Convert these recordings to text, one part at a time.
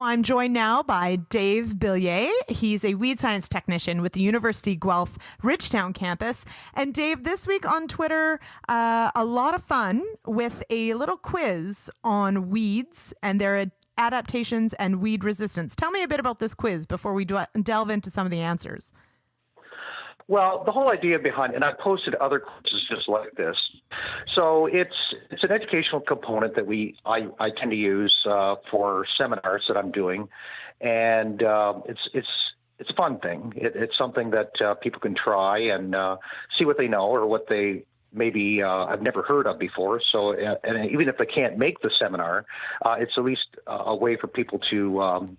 I'm joined now by Dave Billier. He's a weed science technician with the University Guelph Ridgetown campus. And Dave, this week on Twitter, a lot of fun with a little quiz on weeds and their adaptations and weed resistance. Tell me a bit about this quiz before we delve into some of the answers. Well, the whole idea behind, and I posted other quizzes just like this. So it's an educational component that I tend to use for seminars that I'm doing, and it's a fun thing. It's something that people can try and see what they know or what they maybe I've never heard of before. So, and even if they can't make the seminar, it's at least a way for people to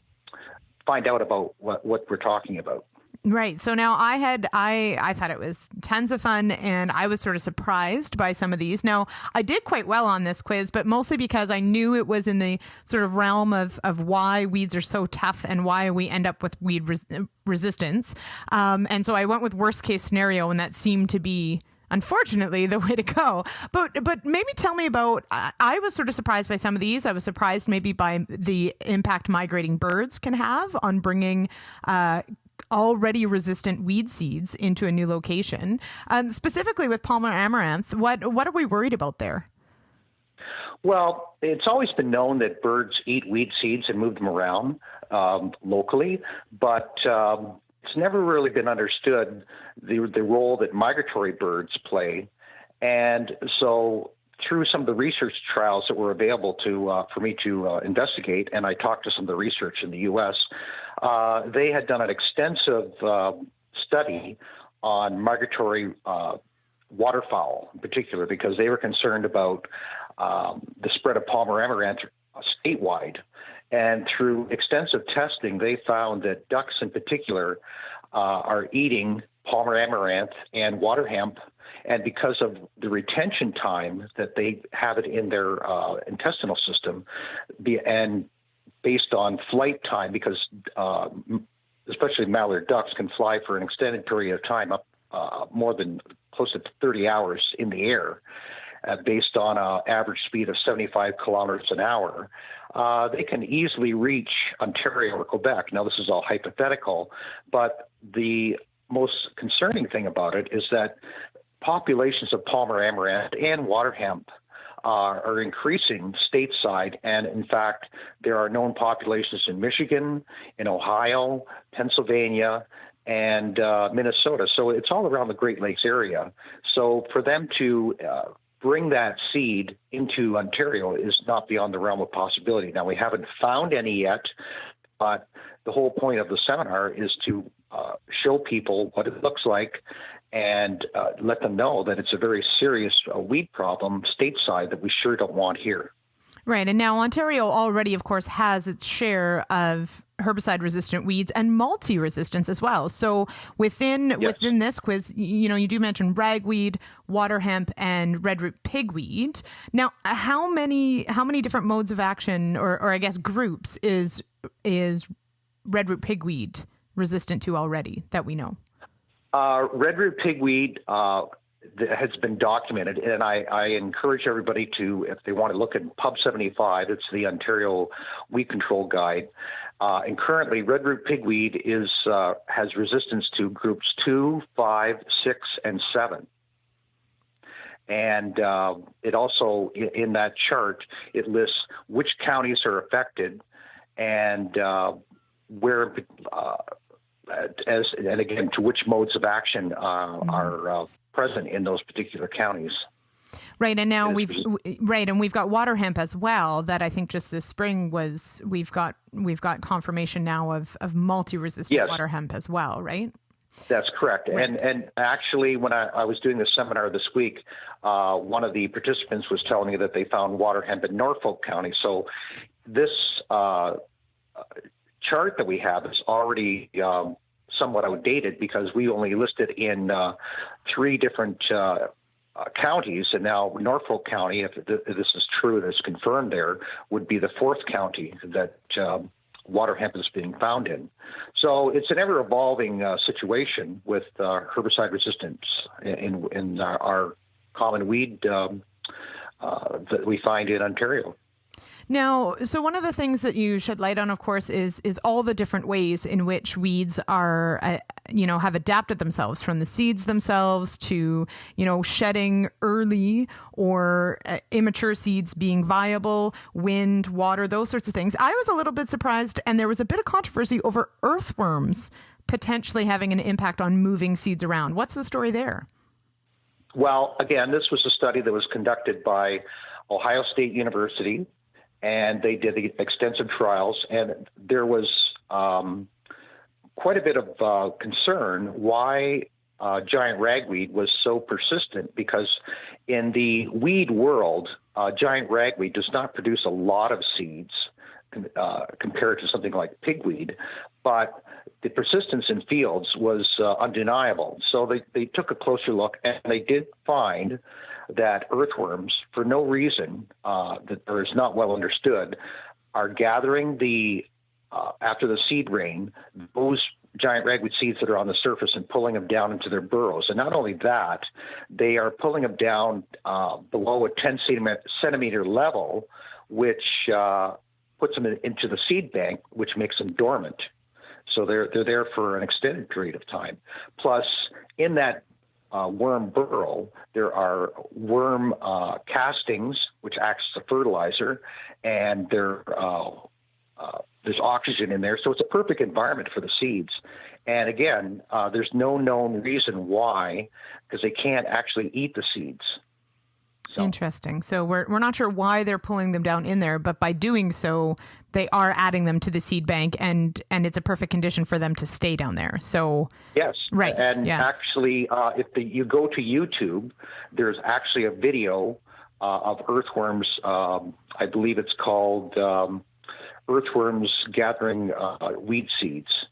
find out about what we're talking about. Right. So now I thought it was tons of fun, and I was sort of surprised by some of these. Now, I did quite well on this quiz, but mostly because I knew it was in the sort of realm of why weeds are so tough and why we end up with weed resistance. And so I went with worst case scenario, and that seemed to be, unfortunately, the way to go. But maybe tell me about, I was sort of surprised by some of these. I was surprised maybe by the impact migrating birds can have on bringing already resistant weed seeds into a new location. Specifically with Palmer amaranth, what are we worried about there? Well, it's always been known that birds eat weed seeds and move them around locally, but it's never really been understood the role that migratory birds play. And so through some of the research trials that were available for me to investigate, and I talked to some of the research in the U.S., they had done an extensive study on migratory waterfowl in particular, because they were concerned about the spread of Palmer amaranth statewide. And through extensive testing, they found that ducks in particular are eating Palmer amaranth and water hemp. And because of the retention time that they have it in their intestinal system, and based on flight time, because especially mallard ducks can fly for an extended period of time, up more than close to 30 hours in the air, based on an average speed of 75 kilometers an hour, they can easily reach Ontario or Quebec. Now, this is all hypothetical, but the most concerning thing about it is that populations of Palmer amaranth and water hemp are increasing stateside, and in fact, there are known populations in Michigan, in Ohio, Pennsylvania, and Minnesota. So it's all around the Great Lakes area. So for them to bring that seed into Ontario is not beyond the realm of possibility. Now, we haven't found any yet, but the whole point of the seminar is to show people what it looks like and let them know that it's a very serious weed problem stateside that we sure don't want here. Right. And now Ontario already, of course, has its share of herbicide-resistant weeds and multi-resistance as well. So within this quiz, you do mention ragweed, water hemp, and redroot pigweed. Now, how many different modes of action, or I guess groups, is redroot pigweed resistant to already that we know? Redroot pigweed has been documented, and I encourage everybody to, if they want to look at Pub 75, it's the Ontario Weed Control Guide. And currently, redroot pigweed has resistance to groups 2, 5, 6, and 7. And it also, in that chart, it lists which counties are affected and where, and again, to which modes of action are present in those particular counties. Right, and now we've got water hemp as well. That I think just this spring we've got confirmation now of multi-resistant water hemp as well, right? That's correct. Right. And actually, when I was doing the seminar this week, one of the participants was telling me that they found water hemp in Norfolk County. So this chart that we have is already somewhat outdated, because we only listed in 3 different counties, and now Norfolk County, if this is true, that's confirmed there, would be the 4th county that water hemp is being found in. So it's an ever-evolving situation with herbicide resistance in our common weed that we find in Ontario. Now, so one of the things that you shed light on, of course, is all the different ways in which weeds are, have adapted themselves, from the seeds themselves to, shedding early or immature seeds being viable, wind, water, those sorts of things. I was a little bit surprised, and there was a bit of controversy over earthworms potentially having an impact on moving seeds around. What's the story there? Well, again, this was a study that was conducted by Ohio State University, and they did extensive trials, and there was quite a bit of concern why giant ragweed was so persistent, because in the weed world, giant ragweed does not produce a lot of seeds compared to something like pigweed, but the persistence in fields was undeniable. So they took a closer look, and they did find that earthworms, for no reason that is not well understood, are gathering after the seed rain, those giant ragweed seeds that are on the surface and pulling them down into their burrows. And not only that, they are pulling them down below a 10 centimeter level, which puts them into the seed bank, which makes them dormant. So they're there for an extended period of time. Plus, in that worm burrow, there are worm castings, which acts as a fertilizer, and there's oxygen in there. So it's a perfect environment for the seeds. And again, there's no known reason why, because they can't actually eat the seeds. So. Interesting. So we're not sure why they're pulling them down in there, but by doing so, they are adding them to the seed bank, and it's a perfect condition for them to stay down there. So yes, right, and actually, if you go to YouTube, there's actually a video of earthworms. I believe it's called "Earthworms Gathering Weed Seeds."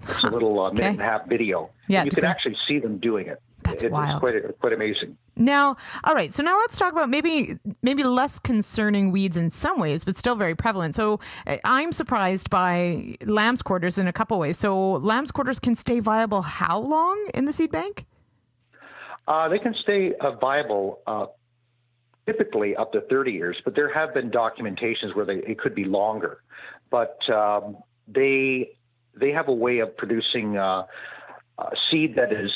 It's a little minute and a half video. Yeah, you can actually see them doing it. That's wild. It's quite amazing. Now, all right. So now let's talk about maybe less concerning weeds in some ways, but still very prevalent. So I'm surprised by lamb's quarters in a couple ways. So lamb's quarters can stay viable how long in the seed bank? They can stay viable typically up to 30 years, but there have been documentations where it could be longer. But they have a way of producing seed that is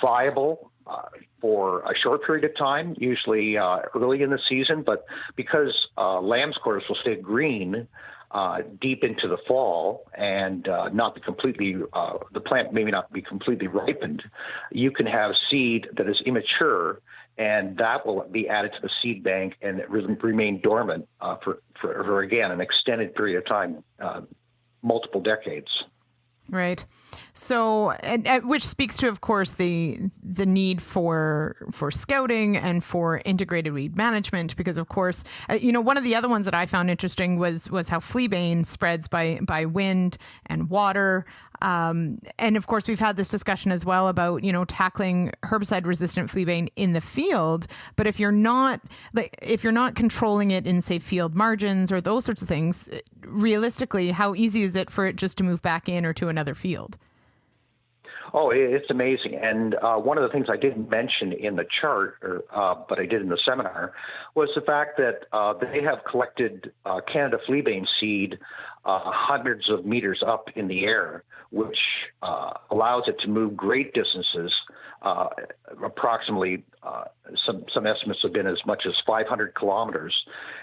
viable for a short period of time, usually early in the season. But because lamb's quarters will stay green deep into the fall and not be completely, the plant may not be completely ripened, you can have seed that is immature, and that will be added to the seed bank and it remain dormant for again, an extended period of time, multiple decades. Right. So, which speaks to, of course, the need for scouting and for integrated weed management, because, of course, one of the other ones that I found interesting was how fleabane spreads by wind and water. And of course, we've had this discussion as well about, tackling herbicide-resistant fleabane in the field. But if you're not controlling it in, say, field margins or those sorts of things, realistically, how easy is it for it just to move back in or to another field? Oh, it's amazing. And one of the things I didn't mention in the chart, but I did in the seminar, was the fact that they have collected Canada fleabane seed hundreds of meters up in the air, which allows it to move great distances, approximately some estimates have been as much as 500 kilometers.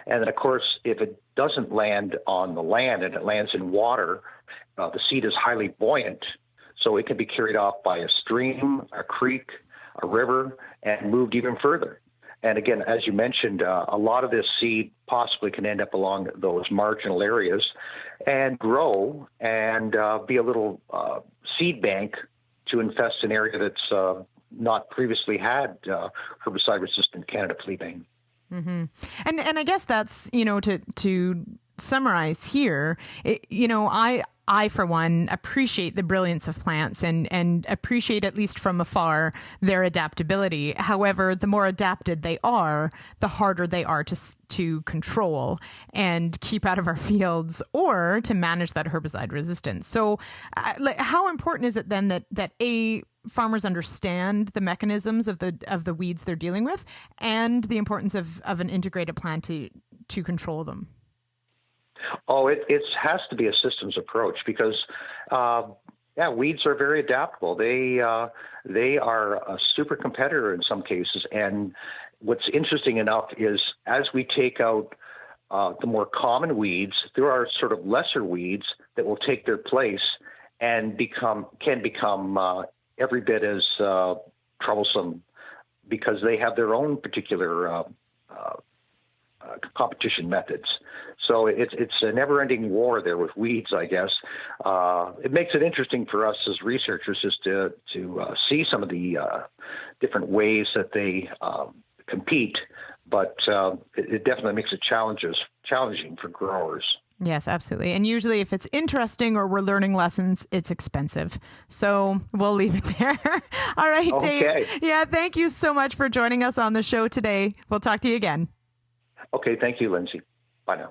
And then, of course, if it doesn't land on the land and it lands in water, the seed is highly buoyant. So it can be carried off by a stream, a creek, a river, and moved even further. And again, as you mentioned, a lot of this seed possibly can end up along those marginal areas and grow and be a little seed bank to infest an area that's not previously had herbicide-resistant Canada fleabane. Mm-hmm. And I guess that's, to summarize here, I, for one, appreciate the brilliance of plants and appreciate, at least from afar, their adaptability. However, the more adapted they are, the harder they are to control and keep out of our fields or to manage that herbicide resistance. So how important is it then that farmers understand the mechanisms of the weeds they're dealing with, and the importance of an integrated plan to control them? Oh, it has to be a systems approach because, weeds are very adaptable. They are a super competitor in some cases. And what's interesting enough is as we take out the more common weeds, there are sort of lesser weeds that will take their place and can become every bit as troublesome because they have their own particular competition methods. So it's a never-ending war there with weeds, I guess. It makes it interesting for us as researchers just to see some of the different ways that they compete, but it definitely makes it challenging for growers. Yes, absolutely. And usually if it's interesting or we're learning lessons, it's expensive. So we'll leave it there. All right, Okay. Dave. Yeah, thank you so much for joining us on the show today. We'll talk to you again. Okay, thank you, Lindsay. Bye now.